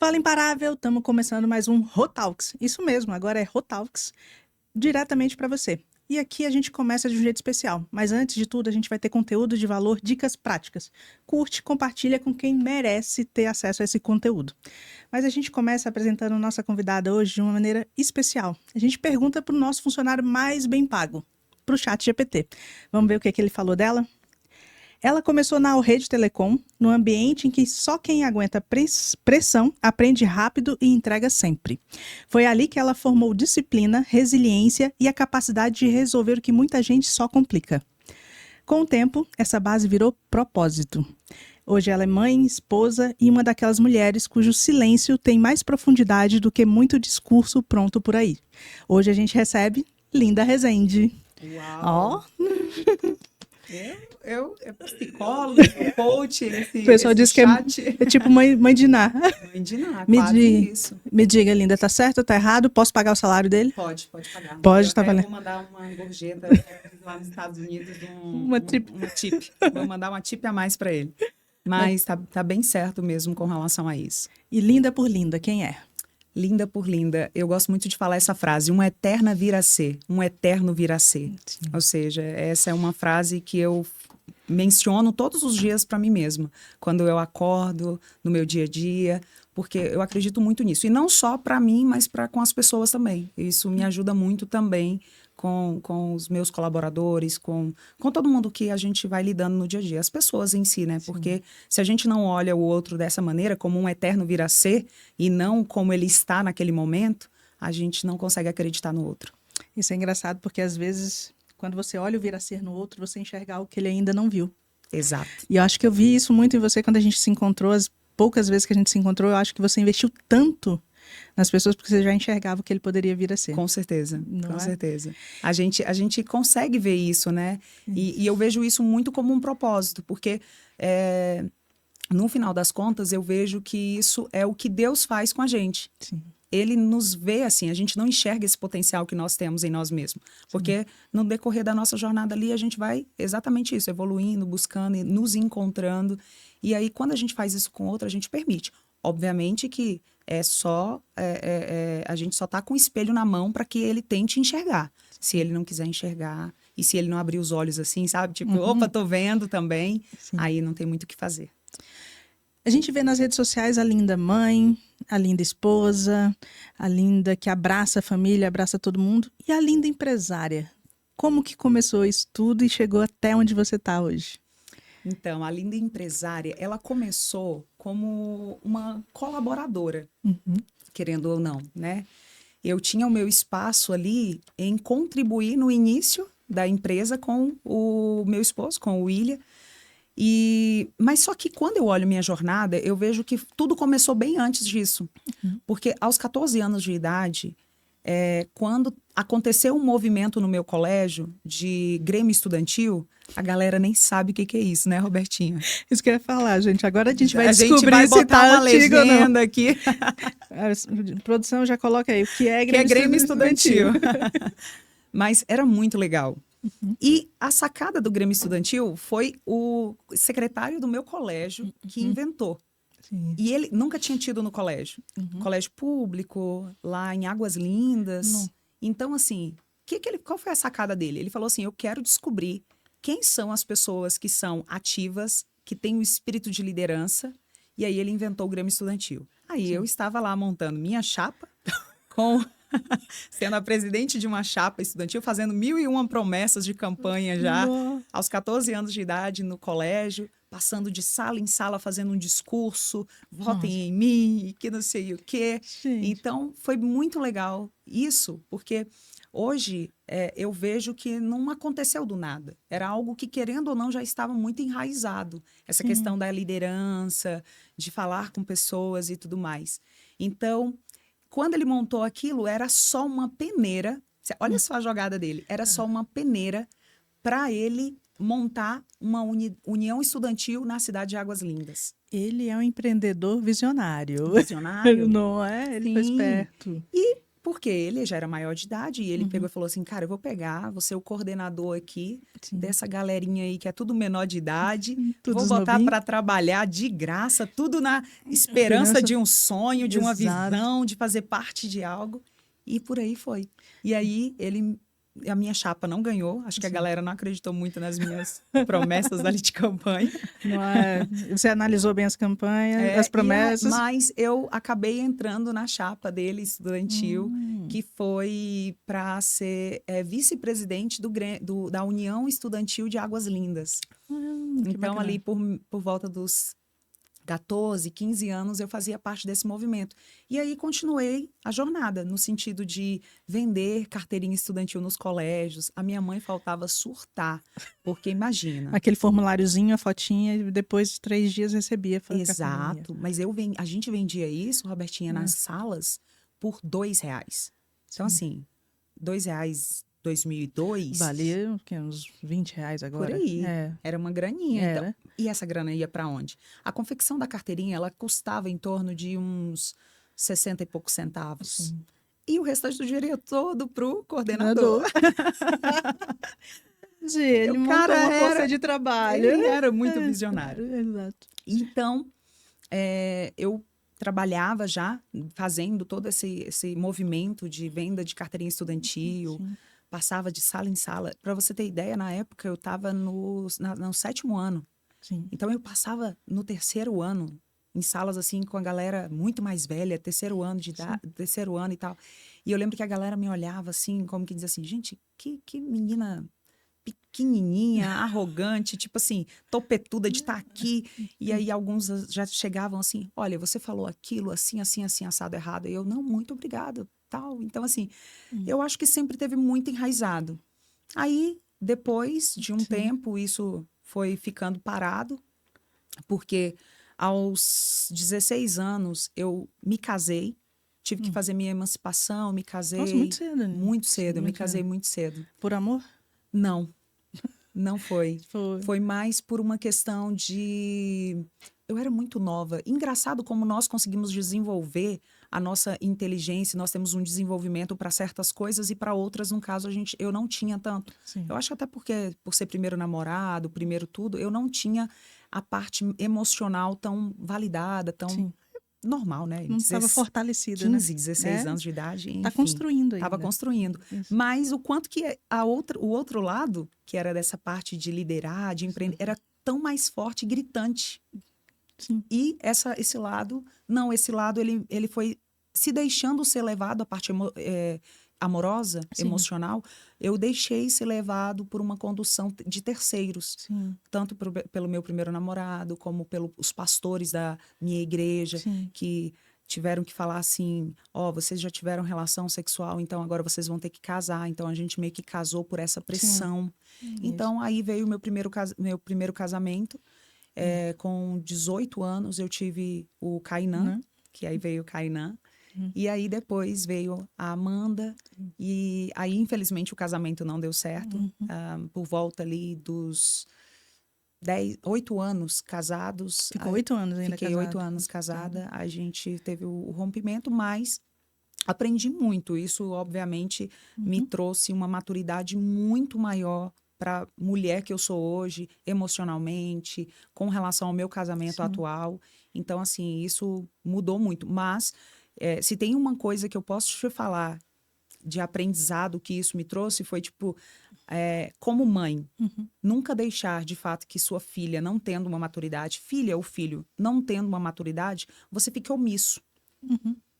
Fala Imparável, estamos começando mais um Rotalks. Isso mesmo, agora é Rotalks, diretamente para você. E aqui a gente começa de um jeito especial, mas antes de tudo a gente vai ter conteúdo de valor, dicas práticas. Curte, compartilha com quem merece ter acesso a esse conteúdo. Mas a gente começa apresentando nossa convidada hoje de uma maneira especial. A gente pergunta para o nosso funcionário mais bem pago, para o ChatGPT. Vamos ver o que ele falou dela? Ela começou na Rede Telecom, no ambiente em que só quem aguenta pressão aprende rápido e entrega sempre. Foi ali que ela formou disciplina, resiliência e a capacidade de resolver o que muita gente só complica. Com o tempo, essa base virou propósito. Hoje ela é mãe, esposa e uma daquelas mulheres cujo silêncio tem mais profundidade do que muito discurso pronto por aí. Hoje a gente recebe Linda Rezende. Uau! Ó, Eu psicóloga, coach, o pessoal diz que chat. é tipo mãe de Ná. Mãe de Ná, Me, quase isso. me diga, Linda, tá certo ou tá errado? Posso pagar o salário dele? Pode pagar. Pode, Eu tá até valendo. vou mandar uma gorjeta lá nos Estados Unidos, Uma tip. uma tip. Vou mandar uma tip a mais para ele. Mas tá bem certo mesmo com relação a isso. E Linda por Linda, quem é? Linda por linda. Eu gosto muito de falar essa frase, uma eterna vir a ser, um eterno vir a ser. Sim. Ou seja, essa é uma frase que eu menciono todos os dias para mim mesma, quando eu acordo, no meu dia a dia, porque eu acredito muito nisso. E não só para mim, mas com as pessoas também. Isso me ajuda muito também com os meus colaboradores, com todo mundo que a gente vai lidando no dia a dia. As pessoas em si, né? Sim. Porque se a gente não olha o outro dessa maneira, como um eterno vir a ser, e não como ele está naquele momento, a gente não consegue acreditar no outro. Isso é engraçado porque às vezes, quando você olha o vir a ser no outro, você enxerga algo que ele ainda não viu. Exato. E eu acho que eu vi isso muito em você quando a gente se encontrou, as poucas vezes que a gente se encontrou, eu acho que você investiu tanto nas pessoas porque você já enxergava o que ele poderia vir a ser. Com certeza, Não com é? certeza. A gente consegue ver isso, né? E eu vejo isso muito como um propósito, porque no final das contas eu vejo que isso é o que Deus faz com a gente. Sim. Ele nos vê assim, a gente não enxerga esse potencial que nós temos em nós mesmos. Porque no decorrer da nossa jornada ali, a gente vai exatamente isso, evoluindo, buscando e nos encontrando. E aí, quando a gente faz isso com outro, a gente permite. Obviamente que a gente só está com o espelho na mão para que ele tente enxergar. Se ele não quiser enxergar e se ele não abrir os olhos assim, sabe? Tipo, opa, tô vendo também. Sim. Aí não tem muito o que fazer. A gente vê nas redes sociais a linda mãe, a linda esposa, a linda que abraça a família, abraça todo mundo, e a linda empresária. Como que começou isso tudo e chegou até onde você está hoje? Então, a Linda Empresária, ela começou como uma colaboradora, querendo ou não, né? Eu tinha o meu espaço ali em contribuir no início da empresa com o meu esposo, com o William. Mas só que quando eu olho minha jornada, eu vejo que tudo começou bem antes disso. Porque aos 14 anos de idade, quando aconteceu um movimento no meu colégio de Grêmio Estudantil, a galera nem sabe o que é isso, né, Robertinha? Isso que eu ia falar, gente. Agora a gente vai A gente descobrir vai se botar tá uma antigo ou não. legenda aqui, A produção já coloca aí o que é que é Grêmio Estudantil. Estudantil. Mas era muito legal. E a sacada do Grêmio Estudantil foi o secretário do meu colégio que inventou. Sim. E ele nunca tinha tido no colégio. Colégio público, lá em Águas Lindas. Não. Então, assim, qual foi a sacada dele? Ele falou assim, eu quero descobrir quem são as pessoas que são ativas, que têm o espírito de liderança. E aí ele inventou o Grêmio Estudantil. Aí eu estava lá montando minha chapa, sendo a presidente de uma chapa estudantil, fazendo 1001 promessas de campanha já, aos 14 anos de idade no colégio, passando de sala em sala, fazendo um discurso, votem em mim, que não sei o quê. Gente. Então, foi muito legal isso, porque hoje eu vejo que não aconteceu do nada. Era algo que, querendo ou não, já estava muito enraizado. Essa questão da liderança, de falar com pessoas e tudo mais. Então, quando ele montou aquilo, era só uma peneira. Olha só a jogada dele. Era só uma peneira para ele montar uma união estudantil na cidade de Águas Lindas. Ele é um empreendedor visionário. Visionário. Não é? Ele foi Sim. esperto. E Porque ele já era maior de idade e ele pegou e falou assim, cara, eu vou pegar, vou ser o coordenador aqui dessa galerinha aí que é tudo menor de idade, vou Todos botar novinhos. para trabalhar de graça, tudo na esperança de um sonho, de uma Exato. visão, de fazer parte de algo. E por aí foi. E aí a minha chapa não ganhou, acho que a galera não acreditou muito nas minhas promessas ali de campanha. Não é? Você analisou bem as campanhas, as promessas. Mas eu acabei entrando na chapa dele, estudantil, que foi para ser vice-presidente da União Estudantil de Águas Lindas. Então, ali por volta dos 14, 15 anos, eu fazia parte desse movimento. E aí continuei a jornada, no sentido de vender carteirinha estudantil nos colégios. A minha mãe faltava surtar, porque imagina. Aquele formuláriozinho, a fotinha, e depois de 3 dias recebia. Exato, mas a gente vendia isso, Robertinha, nas salas por R$2. Então, assim, R$2, 2002... Valia uns R$20 agora. Por aí. Era uma graninha. Era. Então. E essa grana ia para onde? A confecção da carteirinha, ela custava em torno de uns 60 e poucos centavos. Sim. E o restante do dinheiro ia todo pro coordenador. Ele montou uma força de trabalho. Ele era muito visionário. Exato. Então, eu trabalhava já fazendo todo esse movimento de venda de carteirinha estudantil. Sim. Passava de sala em sala. Para você ter ideia, na época eu estava no 7º ano. Sim. Então eu passava no 3º ano, em salas assim com a galera muito mais velha, 3º ano de idade, 3º ano e tal. E eu lembro que a galera me olhava assim, como que dizia assim, gente, que menina pequenininha, arrogante, tipo assim, topetuda de estar aqui. E aí alguns já chegavam assim, olha, você falou aquilo assim, assim, assim, assado errado. E eu, não, muito obrigada. Tal. Então, assim, eu acho que sempre teve muito enraizado. Aí, depois de um tempo, isso foi ficando parado, porque aos 16 anos eu me casei, tive que fazer minha emancipação, me casei. Nossa, muito cedo, né? Muito cedo, eu me casei muito cedo. Por amor? Não, não foi. Foi. Foi mais por uma questão de... Eu era muito nova. Engraçado como nós conseguimos desenvolver a nossa inteligência, nós temos um desenvolvimento para certas coisas e para outras, no caso, eu não tinha tanto. Sim. Eu acho até porque, por ser primeiro namorado, primeiro tudo, eu não tinha a parte emocional tão validada, tão normal, né? Não estava fortalecida, 15, né? 16 anos de idade, enfim. Está construindo ainda. Estava construindo. Isso. Mas o quanto que o outro lado, que era dessa parte de liderar, de empreender, era tão mais forte e gritante. Sim. E esse lado, não, esse lado ele foi se deixando ser levado, a parte amorosa, sim, emocional, eu deixei ser levado por uma condução de terceiros. Sim. Tanto pelo meu primeiro namorado, como pelos pastores da minha igreja, sim, que tiveram que falar assim, vocês já tiveram relação sexual, então agora vocês vão ter que casar. Então, a gente meio que casou por essa pressão. Então, aí veio o meu primeiro casamento. Com 18 anos, eu tive o Kainan, que aí veio o Kainan. E aí, depois veio a Amanda. E aí, infelizmente, o casamento não deu certo. Por volta ali dos 8 anos casados. Ficou 8 anos ainda Fiquei casada. 8 anos casada. A gente teve o rompimento, mas aprendi muito. Isso, obviamente, me trouxe uma maturidade muito maior para a mulher que eu sou hoje, emocionalmente, com relação ao meu casamento, sim, atual. Então, assim, isso mudou muito. Mas, se tem uma coisa que eu posso te falar de aprendizado que isso me trouxe, foi, tipo, como mãe, nunca deixar, de fato, que sua filha, não tendo uma maturidade, filha ou filho, não tendo uma maturidade, você fique omisso.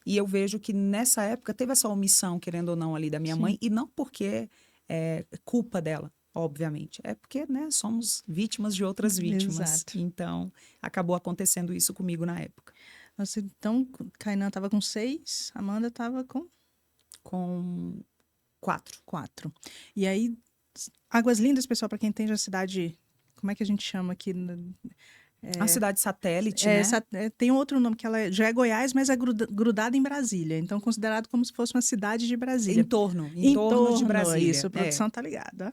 E eu vejo que, nessa época, teve essa omissão, querendo ou não, ali da minha, sim, mãe, e não porque é culpa dela, obviamente. É porque, né, somos vítimas de outras vítimas. Exato. Então, acabou acontecendo isso comigo na época. Nossa, então, Kainan estava com 6, Amanda estava com 4. 4. E aí, Águas Lindas, pessoal, para quem entende a cidade, como é que a gente chama aqui? A cidade satélite, né? Tem outro nome, que ela já é Goiás, mas é grudada em Brasília. Então, considerado como se fosse uma cidade de Brasília. Em torno de Brasília. Isso, a produção tá ligada.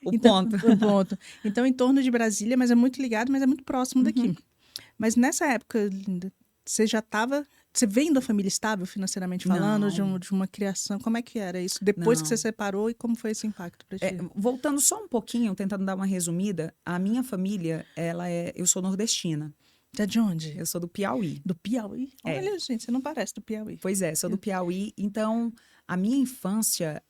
O ponto. O ponto. Então, em torno de Brasília, mas é muito ligado, mas é muito próximo daqui. Mas nessa época, Linda, você já estava Você vem da família estável, financeiramente falando, Não. de uma criação? Como é que era isso? Depois que você Não. separou, e como foi esse impacto para ti? Voltando só um pouquinho, tentando dar uma resumida, a minha família, eu sou nordestina. De onde? Eu sou do Piauí. Do Piauí? É. Olha, gente, você não parece do Piauí. Pois é, sou do Piauí. Então, a minha infância,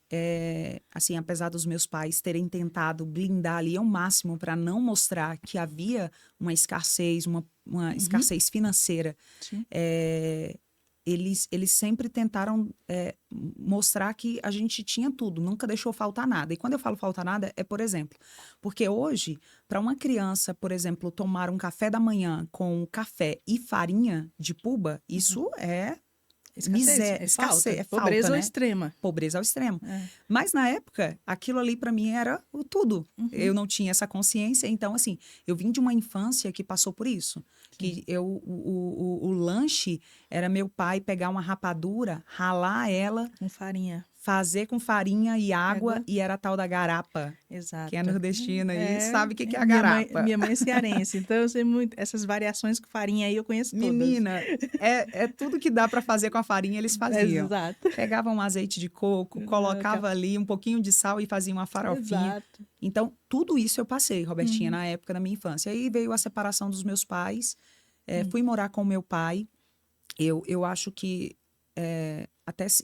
assim, apesar dos meus pais terem tentado blindar ali ao máximo para não mostrar que havia uma escassez, uma escassez financeira, Sim. eles sempre tentaram mostrar que a gente tinha tudo, nunca deixou faltar nada. E quando eu falo faltar nada, por exemplo, porque hoje, para uma criança, por exemplo, tomar um café da manhã com café e farinha de puba, isso é miséria, escassez, Pobreza falta, ao né? extremo. Pobreza ao extremo. Mas na época, aquilo ali para mim era o tudo. Eu não tinha essa consciência, então assim, eu vim de uma infância que passou por isso. Que o lanche era meu pai pegar uma rapadura, ralar ela, Com farinha. fazer com farinha e água, e era a tal da garapa. Exato. Quem é nordestina aí sabe o que é a garapa. Minha mãe é cearense, então eu sei muito. Essas variações com farinha aí eu conheço todas. Menina, é tudo que dá para fazer com a farinha, eles faziam. Exato. Pegavam um azeite de coco, colocava ali um pouquinho de sal e fazia uma farofinha. Exato. Então, tudo isso eu passei, Robertinha, na época da minha infância. Aí veio a separação dos meus pais, fui morar com o meu pai. Eu acho que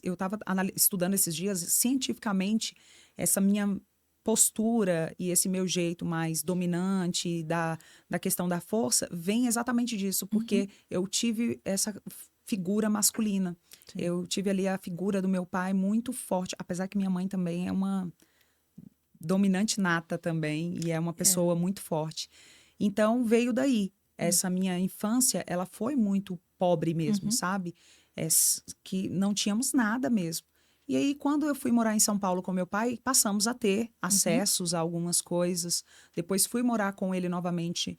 eu estava estudando esses dias, cientificamente, essa minha postura e esse meu jeito mais dominante da questão da força vem exatamente disso, porque eu tive essa figura masculina. Sim. Eu tive ali a figura do meu pai muito forte, apesar que minha mãe também é uma dominante nata também, e é uma pessoa muito forte. Então, veio daí. Essa minha infância, ela foi muito pobre mesmo, sabe? Que não tínhamos nada mesmo. E aí, quando eu fui morar em São Paulo com meu pai, passamos a ter acessos a algumas coisas. Depois fui morar com ele novamente.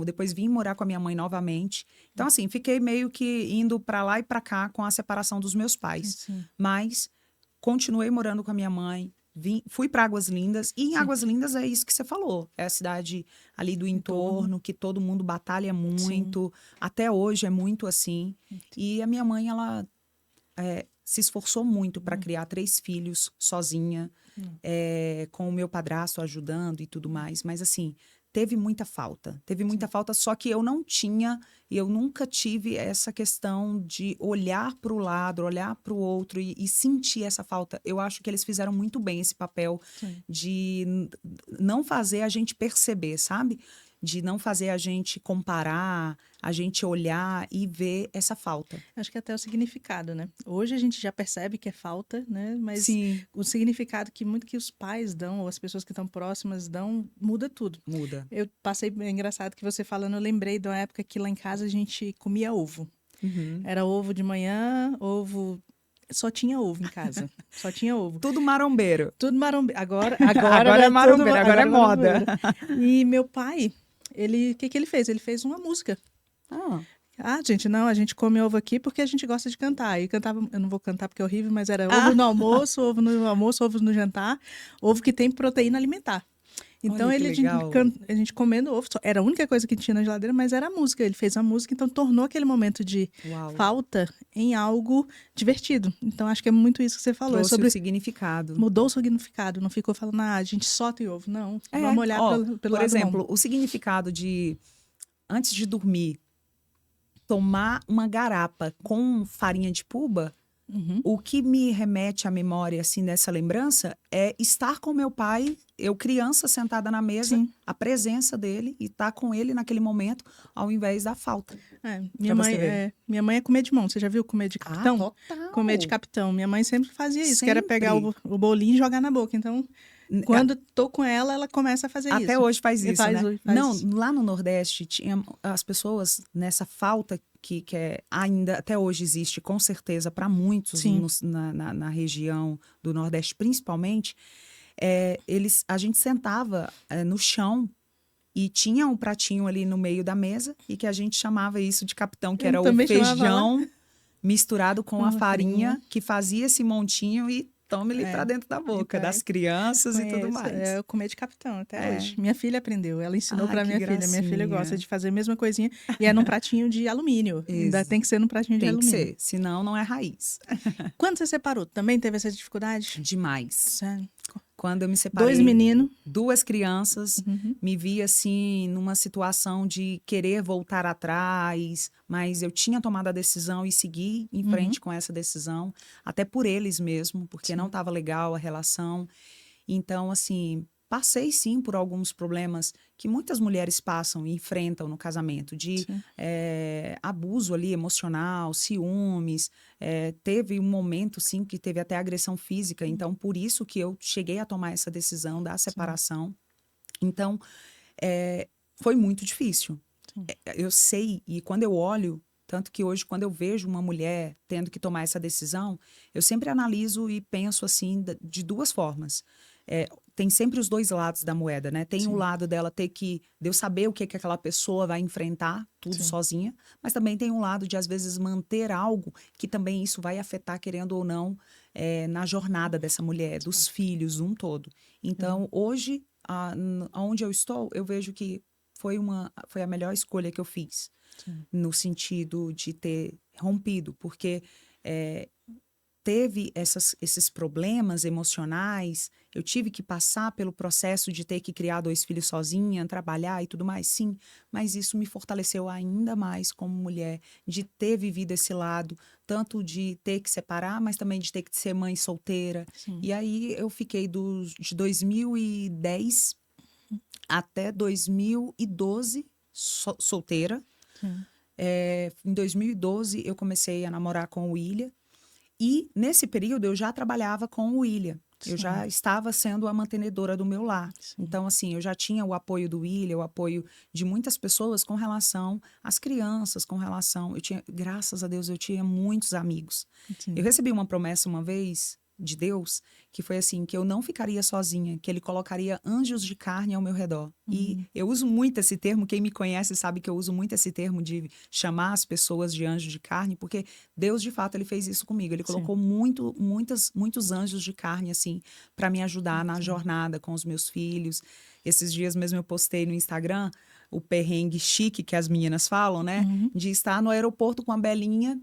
Depois vim morar com a minha mãe novamente. Então, assim, fiquei meio que indo para lá e para cá com a separação dos meus pais. Sim. Mas continuei morando com a minha mãe. Fui para Águas Lindas, e em Águas Lindas é isso que você falou. É a cidade ali do entorno, que todo mundo batalha muito. Sim. Até hoje é muito assim. E a minha mãe, ela se esforçou muito para criar 3 filhos sozinha, com o meu padrasto ajudando e tudo mais. Mas assim, teve muita falta. Teve muita falta, só que eu nunca tive essa questão de olhar para o lado, olhar para o outro e sentir essa falta. Eu acho que eles fizeram muito bem esse papel de não fazer a gente perceber, sabe? De não fazer a gente comparar, a gente olhar e ver essa falta. Acho que até o significado, né? Hoje a gente já percebe que é falta, né? Mas Sim. O significado que muito que os pais dão, ou as pessoas que estão próximas dão, muda tudo. Muda. Eu passei, é engraçado que você falando, eu lembrei de uma época que lá em casa a gente comia ovo. Era ovo de manhã, ovo... Só tinha ovo em casa. Só tinha ovo. Tudo marombeiro. Tudo marombeiro. Agora é marombeiro, agora é moda. E meu pai, o que ele fez? Ele fez uma música. Gente, não, a gente come ovo aqui porque a gente gosta de cantar. E cantava, eu não vou cantar porque é horrível, mas era ovo no almoço, ovo no jantar, ovo que tem proteína alimentar. Então, a gente comendo ovo, era a única coisa que tinha na geladeira, mas era a música. Ele fez a música, então tornou aquele momento de falta em algo divertido. Então, acho que é muito isso que você falou. Trouxe o significado. Mudou o significado, não ficou falando, a gente só tem ovo. Não, vamos olhar pelo por lado exemplo, bom. O significado de, antes de dormir, tomar uma garapa com farinha de puba, o que me remete à memória, assim, dessa lembrança, é estar com meu pai, eu criança sentada na mesa, a presença dele e estar com ele naquele momento, ao invés da falta. Minha mãe é comer de mão. Você já viu comer de capitão? Total. Comer de capitão. Minha mãe sempre fazia isso, que era pegar o bolinho e jogar na boca. Então, quando tô com ela começa a fazer isso. Até hoje faz isso, né? Não, lá no Nordeste, tinha as pessoas nessa falta que ainda até hoje existe, com certeza, para muitos na região do Nordeste, principalmente, a gente sentava no chão e tinha um pratinho ali no meio da mesa e que a gente chamava isso de capitão, que era o feijão misturado com a farinha, que fazia esse montinho e tome-lhe para dentro da boca, Então, das crianças e tudo conheço. mais. Eu comer de capitão até É. hoje. Minha filha aprendeu, ela ensinou Ai, para que minha filha. Minha filha gosta gracinha. de fazer a mesma coisinha e é num pratinho de alumínio. Ainda Ex tem que ser num pratinho de Tem que alumínio. ser, senão não é raiz. Quando você separou, também teve essa dificuldade? Demais. Sério? Quando eu me 2 separei, meninos. 2 crianças, Uhum. me vi assim numa situação de querer voltar atrás, mas eu tinha tomado a decisão e segui em frente com essa decisão, até por eles mesmo, porque não Sim. estava legal a relação. Então, assim, passei sim por alguns problemas que muitas mulheres passam e enfrentam no casamento, de Sim. abuso ali emocional, ciúmes. Teve um momento, sim, que teve até agressão física. Então, por isso que eu cheguei a tomar essa decisão da separação. Então, foi muito difícil. Sim. Eu sei, e quando eu olho, tanto que hoje, quando eu vejo uma mulher tendo que tomar essa decisão, eu sempre analiso e penso assim, de 2 formas. Tem sempre os 2 lados da moeda, né? Tem o Sim. lado dela de eu saber o que que aquela pessoa vai enfrentar, tudo Sim. sozinha, mas também tem um lado de, às vezes, manter algo que também isso vai afetar, querendo ou não, na jornada dessa mulher, dos filhos, um todo. Então, hoje, aonde eu estou, eu vejo que foi a melhor escolha que eu fiz, Sim. no sentido de ter rompido, porque teve esses problemas emocionais, eu tive que passar pelo processo de ter que criar 2 filhos sozinha, trabalhar e tudo mais, sim, mas isso me fortaleceu ainda mais como mulher, de ter vivido esse lado, tanto de ter que separar, mas também de ter que ser mãe solteira. Sim. E aí eu fiquei de 2010 até 2012 solteira. Sim. Em 2012 eu comecei a namorar com o William. E nesse período eu já trabalhava com o William. Eu Sim. já estava sendo a mantenedora do meu lar. Sim. Então, assim, eu já tinha o apoio do William, o apoio de muitas pessoas com relação às crianças, com relação... graças a Deus, eu tinha muitos amigos. Sim. Eu recebi uma promessa uma vez de Deus, que foi assim, que eu não ficaria sozinha, que ele colocaria anjos de carne ao meu redor. E eu uso muito esse termo, quem me conhece sabe que eu uso muito esse termo de chamar as pessoas de anjo de carne, porque Deus, de fato, ele fez isso comigo. Ele colocou muitos anjos de carne, assim, para me ajudar na jornada com os meus filhos. Esses dias mesmo eu postei no Instagram o perrengue chique que as meninas falam, né? De estar no aeroporto com a Belinha.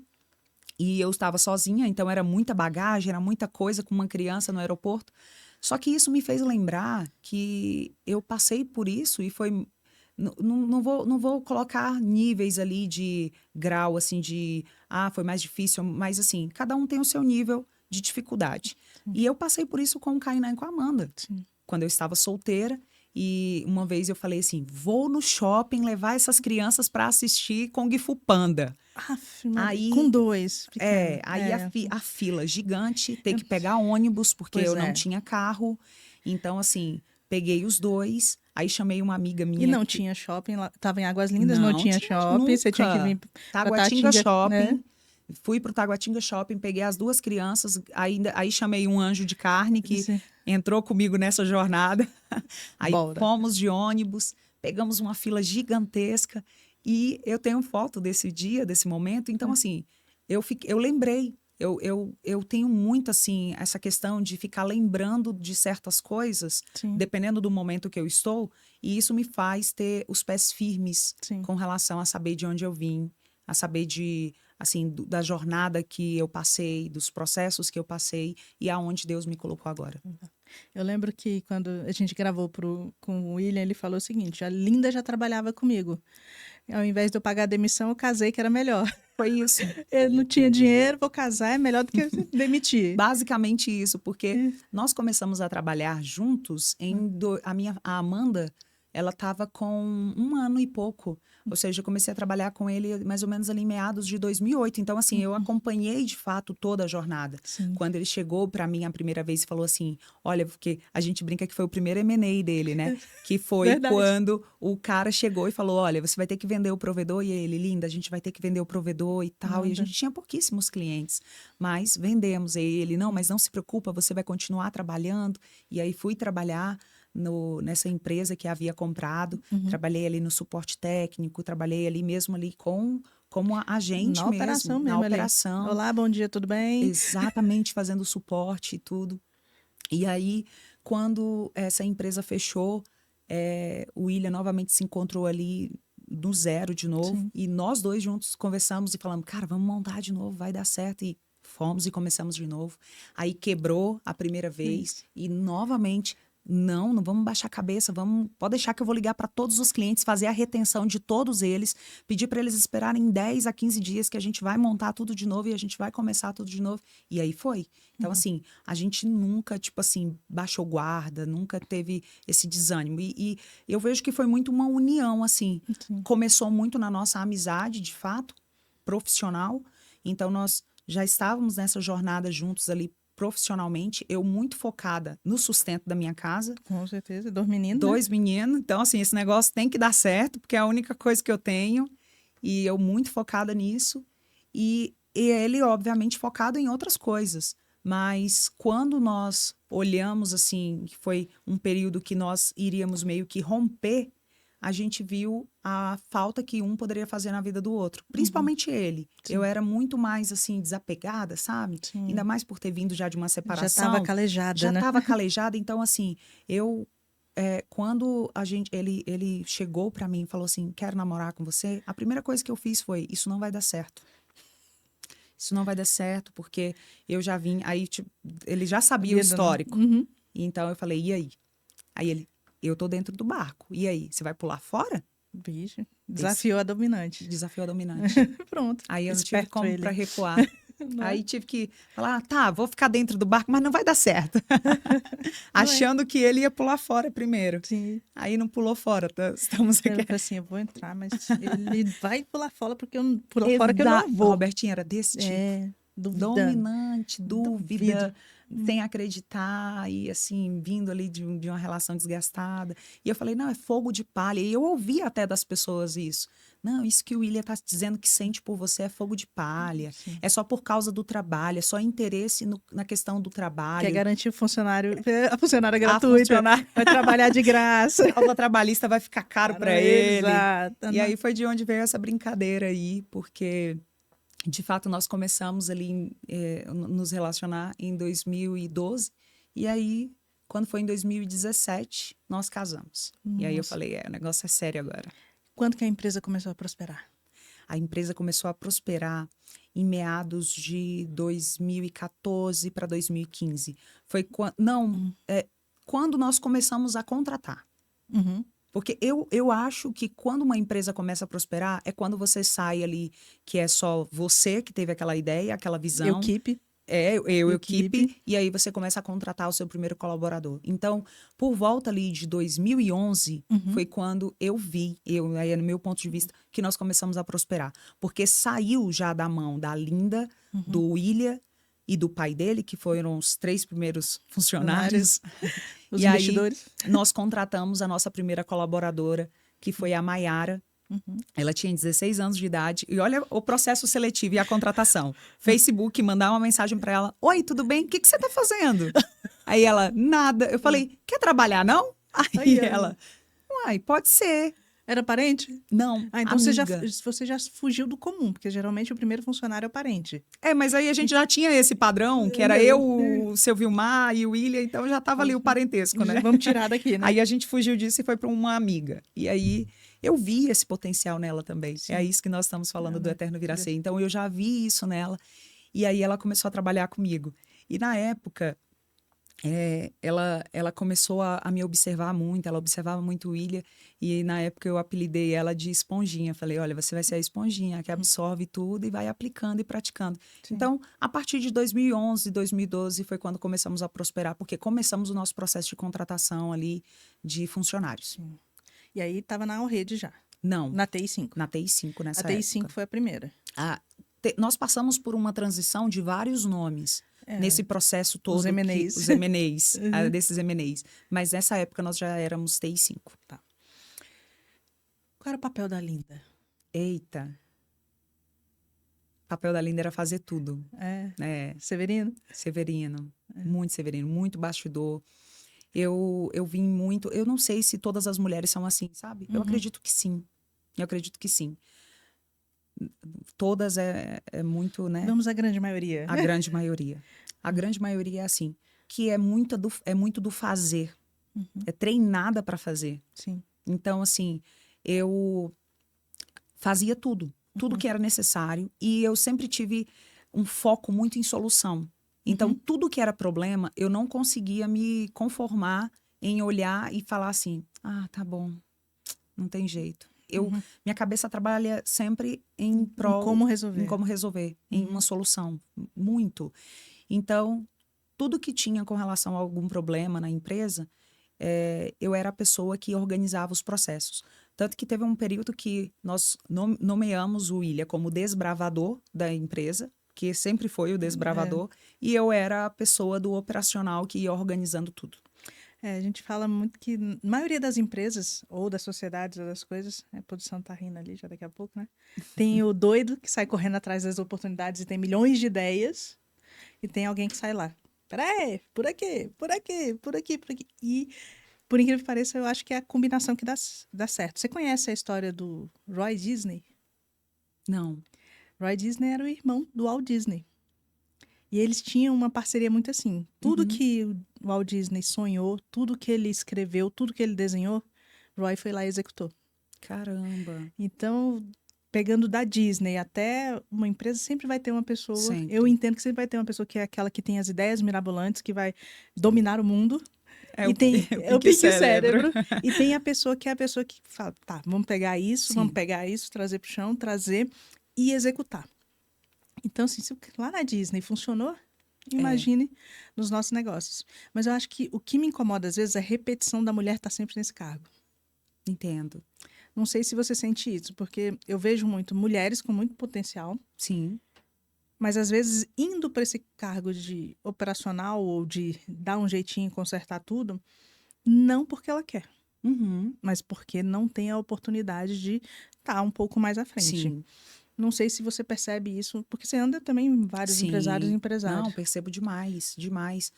E eu estava sozinha, então era muita bagagem, era muita coisa com uma criança no aeroporto. Só que isso me fez lembrar que eu passei por isso e foi... Não vou colocar níveis ali de grau, assim, de... foi mais difícil, mas assim, cada um tem o seu nível de dificuldade. E eu passei por isso com o Kainan e com a Amanda. Sim. Quando eu estava solteira. E uma vez eu falei assim, vou no shopping levar essas crianças para assistir Kung Fu Panda. Aí, com 2 pequenos. aí a fila gigante, ter que pegar ônibus, porque Pois eu não é. tinha carro. Então, assim, peguei os 2, aí chamei uma amiga minha. E não tinha shopping lá, tava em Águas Lindas, não tinha shopping, nunca. você tinha que vir pra Taguatinga Shopping. né? Fui pro Taguatinga Shopping, peguei as 2 crianças, aí chamei um anjo de carne que Sim. entrou comigo nessa jornada. Aí Bora. fomos de ônibus, pegamos uma fila gigantesca e eu tenho foto desse dia, desse momento. Então, assim, eu lembrei. Eu tenho muito, assim, essa questão de ficar lembrando de certas coisas, Sim. dependendo do momento que eu estou, e isso me faz ter os pés firmes Sim. com relação a saber de onde eu vim, a saber da jornada que eu passei, dos processos que eu passei e aonde Deus me colocou agora. Eu lembro que quando a gente gravou com o William, ele falou o seguinte: a Linda já trabalhava comigo. Ao invés de eu pagar a demissão, eu casei, que era melhor. Foi isso. Eu não tinha dinheiro, vou casar, é melhor do que demitir. Basicamente isso, porque nós começamos a trabalhar juntos a Amanda, ela estava com 1 ano e pouco. Ou seja, eu comecei a trabalhar com ele mais ou menos ali em meados de 2008. Então, assim, eu acompanhei de fato toda a jornada. Sim. Quando ele chegou para mim a primeira vez e falou assim, olha, porque a gente brinca que foi o primeiro M&A dele, né? Que foi Verdade. quando o cara chegou e falou, olha, você vai ter que vender o provedor. E ele, Linda, a gente vai ter que vender o provedor e tal. E a gente tinha pouquíssimos clientes, mas vendemos. E ele, não, mas não se preocupa, você vai continuar trabalhando. E aí fui trabalhar nessa empresa que havia comprado. Uhum. Trabalhei ali no suporte técnico, trabalhei ali mesmo ali como agente Na operação mesmo, na mesmo ali. operação. Olá, bom dia, tudo bem? Exatamente, fazendo suporte e tudo. E aí, quando essa empresa fechou, o William novamente se encontrou ali do zero de novo. Sim. E nós dois juntos conversamos e falamos, cara, vamos montar de novo, vai dar certo. E fomos e começamos de novo. Aí quebrou a primeira vez Isso. e novamente, não vamos baixar a cabeça, pode deixar que eu vou ligar para todos os clientes, fazer a retenção de todos eles, pedir para eles esperarem 10 a 15 dias que a gente vai montar tudo de novo e a gente vai começar tudo de novo. E aí foi. Então, assim, a gente nunca, tipo assim, baixou guarda, nunca teve esse desânimo. E eu vejo que foi muito uma união, assim. Sim. Começou muito na nossa amizade, de fato, profissional. Então, nós já estávamos nessa jornada juntos ali profissionalmente. Eu muito focada no sustento da minha casa. Com certeza. 2 meninos, né? 2 meninos. Então, assim, esse negócio tem que dar certo, porque é a única coisa que eu tenho. E eu muito focada nisso. E ele, obviamente, focado em outras coisas. Mas quando nós olhamos, assim, que foi um período que nós iríamos meio que romper, a gente viu a falta que um poderia fazer na vida do outro. Principalmente ele. Sim. Eu era muito mais, assim, desapegada, sabe? Sim. Ainda mais por ter vindo já de uma Já separação. estava calejada, Já né? estava calejada. Então, assim, quando ele chegou para mim e falou assim, quero namorar com você, a primeira coisa que eu fiz foi, isso não vai dar certo. Isso não vai dar certo, porque eu já vim, aí tipo, ele já sabia o histórico. Uhum. Então eu falei, e aí? Aí ele, eu tô dentro do barco. E aí, você vai pular fora? Vixe, desafiou a dominante. Desafio a dominante. Pronto. Aí eu não tive Esperto como ele. para recuar. Não é? Aí tive que falar, tá, vou ficar dentro do barco, mas não vai dar certo. Achando que ele ia pular fora primeiro. Sim. Aí não pulou fora, estamos Ele aqui. falou assim, eu vou entrar, mas ele vai pular fora porque eu pular fora que eu não vou. Robertinha era desse tipo. Duvidando. Dominante, dúvida, Duvido. sem acreditar e assim, vindo ali de uma relação desgastada. E eu falei, não, é fogo de palha. E eu ouvi até das pessoas isso. Não, isso que o William tá dizendo que sente por você é fogo de palha. Sim. É só por causa do trabalho, é só interesse na questão do trabalho. Quer garantir o funcionário, a funcionária A gratuita. funcionária. Vai trabalhar de graça. A aula trabalhista vai ficar caro para ele. Exato. E aí foi de onde veio essa brincadeira aí, porque de fato nós começamos ali nos relacionar em 2012 e aí quando foi em 2017 nós casamos. E aí eu falei, o negócio é sério agora. Quando que a empresa começou a prosperar? A empresa começou a prosperar em meados de 2014 para 2015. Foi quando nós começamos a contratar. Uhum. Porque eu acho que quando uma empresa começa a prosperar, é quando você sai ali, que é só você que teve aquela ideia, aquela visão. Equipe. Equipe. E aí você começa a contratar o seu primeiro colaborador. Então, por volta ali de 2011, foi quando eu vi, aí no meu ponto de vista, que nós começamos a prosperar. Porque saiu já da mão da Linda, do William e do pai dele, que foram os 3 primeiros funcionários. Os e investidores. aí, nós contratamos a nossa primeira colaboradora, que foi a Maiara. Ela tinha 16 anos de idade. E olha o processo seletivo e a contratação. Facebook, mandar uma mensagem para ela. Oi, tudo bem? O que você tá fazendo? Aí ela, nada. Eu falei, quer trabalhar, não? Aí ela, uai, pode ser. Era parente? Não, Ah, então amiga. você já fugiu do comum, porque geralmente o primeiro funcionário é o parente. Mas aí a gente já tinha esse padrão, que era eu, o seu Vilmar e o William, então já tava ali o parentesco, né? Vamos tirar daqui, né? Aí a gente fugiu disso e foi para uma amiga. E aí eu vi esse potencial nela também. Sim. É isso que nós estamos falando do Eterno Viracê. Então eu já vi isso nela. E aí ela começou a trabalhar comigo. E na época, ela começou a me observar muito, ela observava muito o William, e na época eu apelidei ela de esponjinha. Falei, olha, você vai ser a esponjinha que absorve tudo e vai aplicando e praticando. Sim. Então, a partir de 2011, 2012 foi quando começamos a prosperar, porque começamos o nosso processo de contratação ali de funcionários. Sim. E aí estava na Alrede já? Não. Na TI5? Na TI5 nessa época. A TI5 época. foi a primeira? Nós passamos por uma transição de vários nomes. Nesse processo todo. Os M&As. Os M&As, desses M&As. Mas nessa época nós já éramos TI5. Tá. Qual era o papel da Linda? Eita. O papel da Linda era fazer tudo. Severino? Severino. Muito severino, muito bastidor. Eu vim muito... Eu não sei se todas as mulheres são assim, sabe? Eu acredito que sim. Eu acredito que sim. Todas é muito, né? Vamos à grande maioria. A grande maioria. A grande maioria é assim. Que é muito do fazer. É treinada para fazer. Sim. Então, assim, eu fazia tudo. Tudo que era necessário. E eu sempre tive um foco muito em solução. Então, tudo que era problema, eu não conseguia me conformar em olhar e falar assim, ah, tá bom, não tem jeito. Minha cabeça trabalha sempre em prol... Como resolver. Em como resolver, em uma solução. Muito. Então, tudo que tinha com relação a algum problema na empresa, eu era a pessoa que organizava os processos. Tanto que teve um período que nós nomeamos o William como desbravador da empresa, que sempre foi o desbravador, e eu era a pessoa do operacional que ia organizando tudo. A gente fala muito que a maioria das empresas, ou das sociedades, ou das coisas, a produção tá rindo ali já daqui a pouco, né? Tem o doido que sai correndo atrás das oportunidades e tem milhões de ideias, e tem alguém que sai lá. Peraí, por aqui, por aqui, por aqui, por aqui. E, por incrível que pareça, eu acho que é a combinação que dá certo. Você conhece a história do Roy Disney? Não. Roy Disney era o irmão do Walt Disney. E eles tinham uma parceria muito assim. Tudo que o Walt Disney sonhou, tudo que ele escreveu, tudo que ele desenhou, Roy foi lá e executou. Caramba. Então, pegando da Disney até uma empresa, sempre vai ter uma pessoa. Sempre. Eu entendo que sempre vai ter uma pessoa que é aquela que tem as ideias mirabolantes, que vai dominar o mundo. E tem o Pink Cérebro. E tem a pessoa que é a pessoa que fala, tá, vamos pegar isso, vamos pegar isso, trazer pro chão, trazer e executar. Então, assim, se lá na Disney funcionou, imagine nos nossos negócios. Mas eu acho que o que me incomoda, às vezes, é a repetição da mulher estar sempre nesse cargo. Entendo. Não sei se você sente isso, porque eu vejo muito mulheres com muito potencial. Sim. Mas, às vezes, indo para esse cargo de operacional ou de dar um jeitinho, consertar tudo, não porque ela quer, mas porque não tem a oportunidade de estar um pouco mais à frente. Sim. Não sei se você percebe isso, porque você anda também em vários empresários e empresários. Não, percebo demais, demais.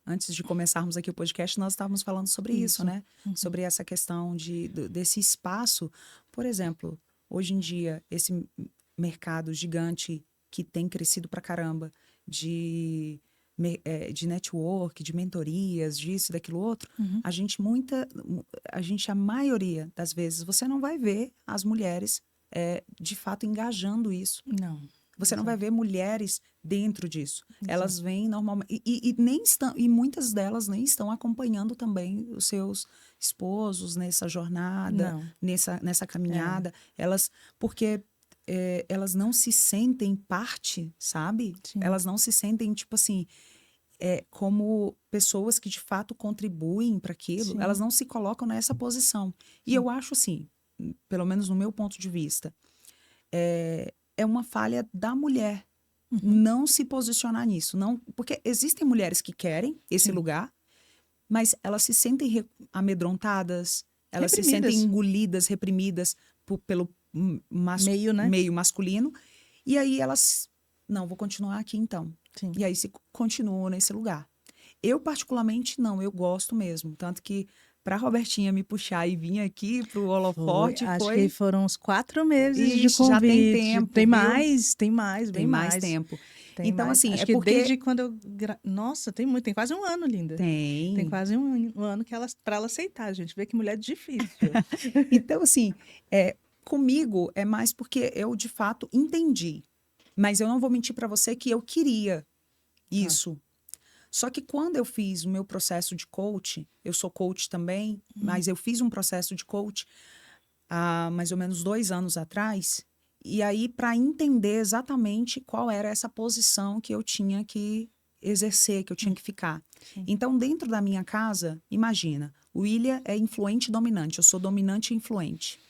Antes de começarmos aqui o podcast, nós estávamos falando sobre isso, né? Sobre essa questão desse espaço. Por exemplo, hoje em dia, esse mercado gigante que tem crescido pra caramba de network, de mentorias, disso, daquilo outro, a maioria das vezes, você não vai ver as mulheres de fato engajando isso. Não. Você não vai ver mulheres dentro disso. Elas vêm normalmente e muitas delas nem estão acompanhando também os seus esposos nessa jornada, nessa caminhada. Porque elas não se sentem parte, sabe? Sim. Elas não se sentem, tipo assim, como pessoas que de fato contribuem para aquilo. Sim. Elas não se colocam nessa posição. E eu acho assim, pelo menos no meu ponto de vista, é uma falha da mulher não se posicionar nisso. Não, porque existem mulheres que querem esse lugar, mas elas se sentem amedrontadas, elas se sentem engolidas, reprimidas pelo meio masculino. E aí elas, não, vou continuar aqui então. Sim. E aí se continuam nesse lugar. Eu, particularmente, não, eu gosto mesmo. Tanto que para Robertinha me puxar e vir aqui pro holofote Acho que foram uns 4 meses de Ixi, convite. já tem tempo, Tem viu? mais, bem Tem mais tempo. Tem então, mais. assim, Acho é que porque... desde quando eu... Nossa, tem quase um ano, linda. Tem quase um ano que para ela aceitar, gente. Vê que mulher difícil. Então, assim, comigo é mais porque eu, de fato, entendi. Mas eu não vou mentir para você que eu queria isso. Só que quando eu fiz o meu processo de coach, eu sou coach também, mas eu fiz um processo de coach há mais ou menos 2 anos atrás, e aí para entender exatamente qual era essa posição que eu tinha que exercer, que eu tinha que ficar. Sim. Então, dentro da minha casa, imagina, o William é influente e dominante, eu sou dominante e influente.